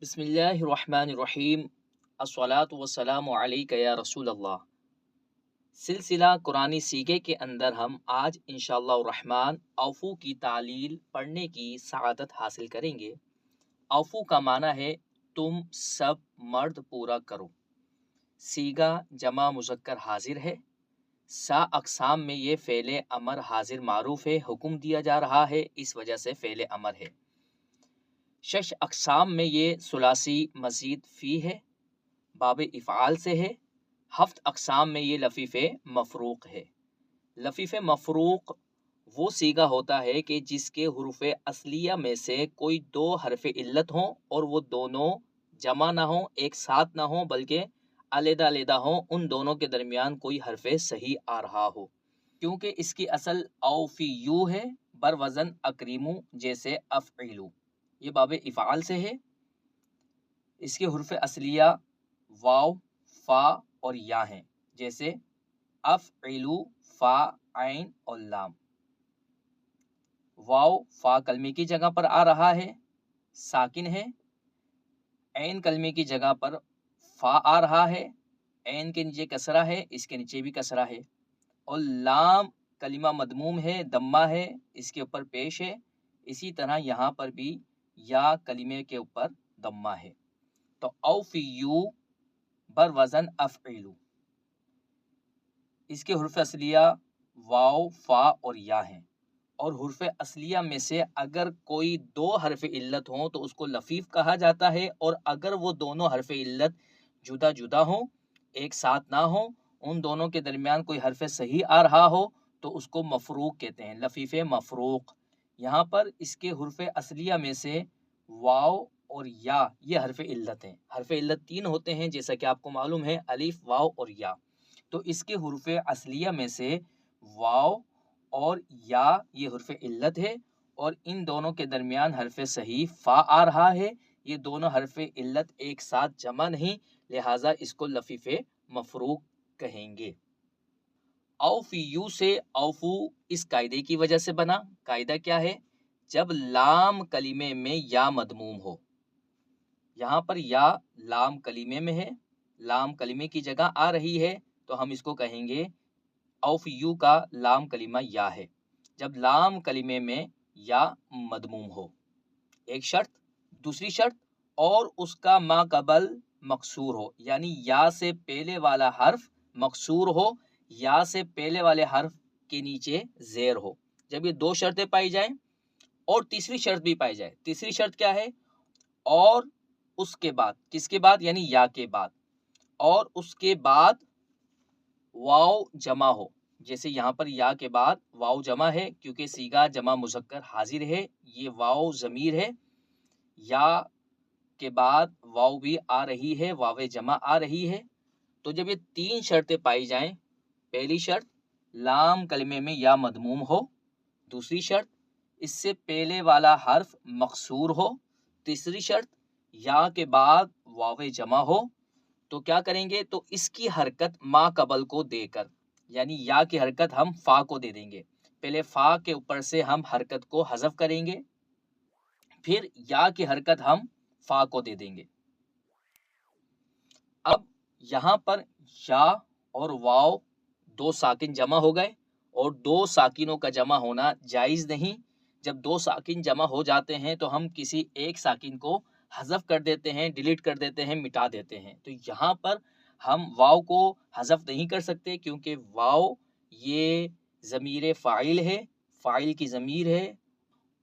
बिस्मिल्लाहिर्रहमानिर्रहीम अस्सलातु वस्सलामु अलैका या रसूल अल्लाह। सिलसिला कुरानी सीखे के अंदर हम आज इंशाअल्लाह रहमान औफू की तालील पढ़ने की सआदत हासिल करेंगे। औफू का माना है तुम सब मर्द पूरा करो। सीगा जमा मुज़क्कर हाजिर है। सा अक़साम में ये फ़ेले अमर हाजिर मारूफ है, हुक्म दिया जा रहा है, इस वजह से फ़ेले अमर है। शश अक़साम में ये सुलासी मज़ीद फ़ी है, बाब इफ़आल से है। हफ्त अक़साम में ये लफ़ीफ़ मफ़रूक़ है। लफ़ीफ़ मफ़रूक़ वो सीगा होता है कि जिसके हुरूफ़ असलिया में से कोई दो हरफ़ इल्लत हों और वो दोनों जमा ना हों, एक साथ ना हों, बल्कि अलग-अलग हों, उन दोनों के दरमियान कोई हरफ़ सही आ रहा हो। क्योंकि इसकी असल औफ़ियू है, बर वज़न अकरीमू जैसे अफ़इलू, ये बाब इफ़आल से है। इसके हुरूफ़ असलिया वाव, फ़ा और या हैं, जैसे अफ़इलू, फ़ा, ऐन और लाम। वाव फ़ा कलमे की जगह पर आ रहा है, साकिन है। ऐन कलमे की जगह पर फ़ा आ रहा है, ऐन के नीचे कसरा है, इसके नीचे भी कसरा है। और लाम कलिमा मदमूम है, दम्मा है, इसके ऊपर पेश है। इसी तरह यहाँ पर भी या कलिमे के ऊपर दम्मा है। तो औफ़ियू बर वज़न अफ़इलू, इसके हुरूफ़ असलिया वाव, फ़ा और या हैं। और हुरूफ़ असलिया में से अगर कोई दो हरफ़ इल्लत हों तो उसको लफ़ीफ़ कहा जाता है, और अगर वो दोनों हरफ़ इल्लत जुदा जुदा हों, एक साथ ना हों, उन दोनों के दरमियान कोई हरफ़ सही आ रहा हो, तो उसको मफ़रूक़ कहते हैं, लफ़ीफ़ मफ़रूक़। यहाँ पर इसके हुरूफ़ असलिया में से वाव और या ये हरफ़ इल्लत हैं। हरफ़ इल्लत तीन होते हैं, जैसा कि आपको मालूम है, अलिफ, वाव और या। तो इसके हुरूफ़ असलिया में से वाव और या ये हुर्फ़ इल्लत है, और इन दोनों के दरमियान हरफ़ सही फ़ा आ रहा है। ये दोनों हरफ़ इल्लत एक साथ जमा नहीं, लिहाजा इसको लफ़ीफ़ मफ़रूक़ कहेंगे। औफ़ियू से औफ़ू इस कायदे की वजह से बना। कायदा क्या है? जब लाम कलीमे में या मदमूम हो। यहाँ पर या लाम कलीमे में है, लाम कलीमे की जगह आ रही है, तो हम इसको कहेंगे औफ़ियू का लाम कलीमा या है। जब लाम कलीमे में या मदमूम हो, एक शर्त। दूसरी शर्त, और उसका मा कबल मकसूर हो, यानी या से पहले वाला हर्फ मकसूर हो, या से पहले वाले हर्फ के नीचे ज़ेर हो। जब ये दो शर्तें पाई जाएं, और तीसरी शर्त भी पाई जाए। तीसरी शर्त क्या है? और उसके बाद, किसके बाद? यानी या के बाद, और उसके बाद वाव जमा हो। जैसे यहाँ पर या के बाद वाव जमा है, क्योंकि सीगा जमा मुज़क्कर हाजिर है, ये वाव ज़मीर है। या के बाद वाव भी आ रही है, वाव जमा आ रही है। तो जब ये तीन शर्तें पाई जाएं, पहली शर्त लाम कलमे में या मदमूम हो, दूसरी शर्त इससे पहले वाला हर्फ मकसूर हो, तीसरी शर्त या के बाद वाव जमा हो, तो क्या करेंगे? तो इसकी हरकत मा कबल को देकर, यानी या की हरकत हम फा को दे देंगे। पहले फा के ऊपर से हम हरकत को हज़फ करेंगे, फिर या की हरकत हम फा को दे देंगे। अब यहाँ पर या और वाव दो साकिन जमा हो गए, और दो साकिनों का जमा होना जायज़ नहीं। जब दो साकिन जमा हो जाते हैं तो हम किसी एक साकिन को हज़फ कर देते हैं, डिलीट कर देते हैं, मिटा देते हैं। तो यहाँ पर हम वाव को हज़फ नहीं कर सकते, क्योंकि वाव ये ज़मीर फ़ाइल है, फ़ाइल की ज़मीर है,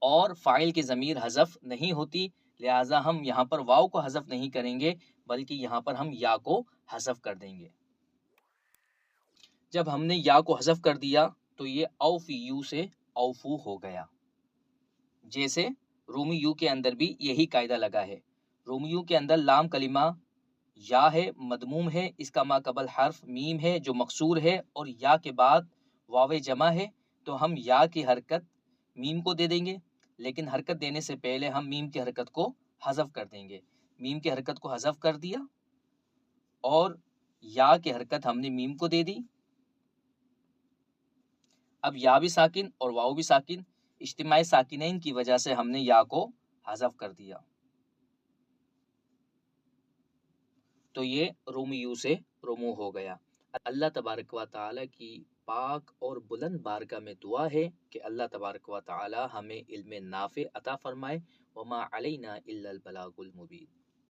और फ़ाइल की ज़मीर हज़फ नहीं होती। लिहाजा हम यहाँ पर वाव को हज़फ नहीं करेंगे, बल्कि यहाँ पर हम या को हज़फ कर देंगे। जब हमने या को हज़फ कर दिया तो ये औफ़ियू से औफ़ू हो गया। जैसे रूमी यू के अंदर भी यही कायदा लगा है। रूमी यू के अंदर लाम कलिमा या है, मदमूम है, इसका मा कबल हर्फ मीम है जो मकसूर है, और या के बाद वाव जमा है, तो हम या की हरकत मीम को दे देंगे, लेकिन हरकत देने से पहले हम मीम की हरकत को हज़फ कर देंगे। मीम की हरकत को हज़फ कर दिया, और या की हरकत हमने मीम को दे दी। अब या भी साकिन और वाव भी साकिन, इज्तिमाई साकिनैन की वजह से हमने या को हज़फ कर दिया। تو یہ رومیو سے رمو ہو گیا۔ اللہ تبارک و تعالیٰ کی پاک اور بلند بارگاہ میں دعا ہے کہ اللہ تبارک و تعالیٰ ہمیں علم نافع عطا فرمائے۔ وما علینا الا البلاغ المبین۔